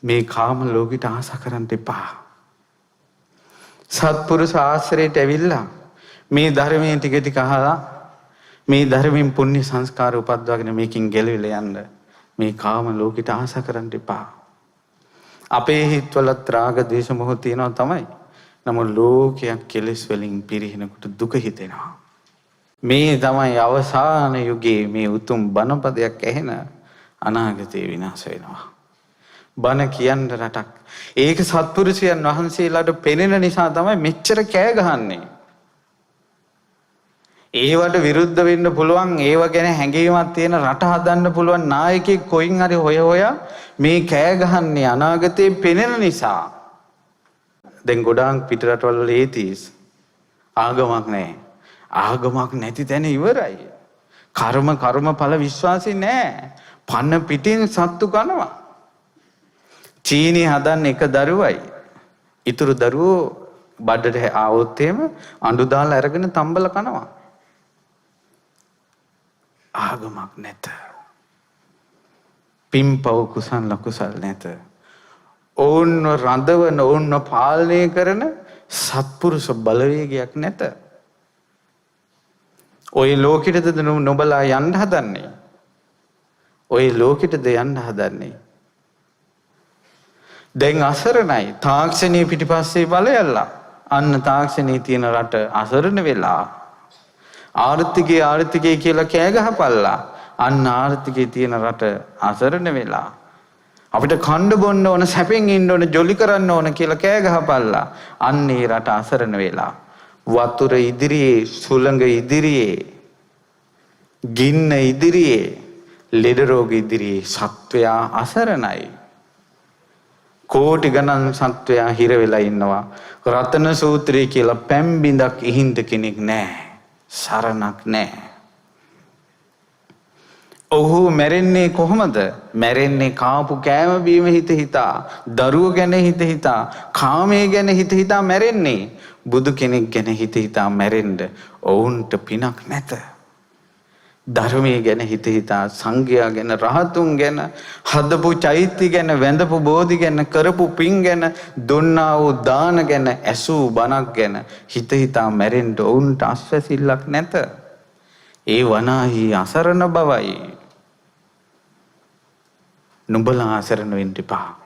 මේ කාම ලෝකෙට ආස කරන්න එපා. සත්පුරුෂ ආශ්‍රයයට ඇවිල්ලා මේ ධර්මයේ ටික ටික අහලා මේ ධර්මයෙන් පුණ්‍ය සංස්කාර උපද්දවගෙන මේකෙන් ගැලවිලා යන්න. මේ කාම ලෝකෙට ආස කරන්න එපා. අපේ හිතවල ත්‍රාග දේශ මොහ තියෙනවා තමයි. නමුත් ලෝකයක් කෙලෙස් වලින් පිරිනකොට දුක හිතෙනවා. මේ තමයි අවසාන යුගයේ මේ උතුම් බණපදයක් ඇහෙන අනාගතේ විනාශ වෙනවා. බණ කියන්න රටක්. ඒක සත්පුරුෂයන් වහන්සේලාට පෙනෙන නිසා තමයි මෙච්චර කෑ ගහන්නේ. ඒවට විරුද්ධ වෙන්න පුළුවන්, ඒව ගැන හැඟීමක් තියෙන රට හදන්න පුළුවන් නායකයෙක් කොයින් හරි හොය මේ කෑ ගහන්නේ අනාගතේ පෙනෙන නිසා. දැන් ගොඩාක් පිටරටවල වල ඒතිස් ආගමක් නැහැ. ආගමක් නැති තැන ඉවරයි. කර්මඵල විශ්වාසي නැහැ. පන්න පිටින් සත්තු කනවා. චීනි හදන්න එක දරුවයි. ඊතුරු දරුවෝ බඩට ආවොත් එහෙම අඬු දාලා අරගෙන තම්බල කනවා. ආගමක් නැත. පිම්පව කුසල් ලකුසල් නැත. ඕන්න රඳවන ඕන්න පාලනය කරන සත්පුරුෂ බලවේගයක් නැත. ඔය ලෝකෙටද නොබලා යන්න හදන්නේ. ඔය ලෝකෙටද යන්න හදන්නේ. දැන් අසරණයි. තාක්ෂණයේ පිටිපස්සේ බලයල්ලා. අන්න තාක්ෂණයේ තියෙන රට අසරණ වෙලා. ආර්ථිකය කියලා කෑ ගහපල්ලා. අන්න ආර්ථිකයේ තියෙන රට අසරණ වෙලා. අපිට කණ්ඩ බොන්න ඕන, සැපෙන් ඉන්න ඕන, ජොලි කරන්න ඕන කියලා කෑ ගහපල්ලා. අන්න ඒ රට අසරණ වෙලා. වතුර ඉදිරියේ, සුළඟ ඉදිරියේ, ගින්න ඉදිරියේ, ලෙඩ රෝග ඉදිරියේ සත්වයා අසරණයි. කෝටි ගණන් සත්වයා හිර වෙලා ඉන්නවා. රතන සූත්‍රය කියලා පැම්බිඳක් ඉහින්ද කෙනෙක් නැහැ. සරණක් නැහැ. ඔහු මැරෙන්නේ කොහොමද? මැරෙන්නේ කාපු කෑම බීම හිතා, දරුවෝ ගැන හිතා, කාමයේ ගැන හිතා මැරෙන්නේ. බුදු කෙනෙක් ගැන හිතා මැරෙන්න ඔවුන්ට පිනක් නැත. ධර්මයේ ගැන හිතා, සංඝයා ගැන, රහතුන් ගැන, හදපු චෛත්‍ය ගැන, වැඳපු බෝධි ගැන, කරපු පින් ගැන, දුන්නා වූ දාන ගැන, ඇසූ බණක් ගැන හිතා මැරෙන්න ඔවුන්ට අස්වැසිල්ලක් නැත. ඒ වනාහි අසරණ බවයි. නුඹලා අසරණ වෙන්න එපා.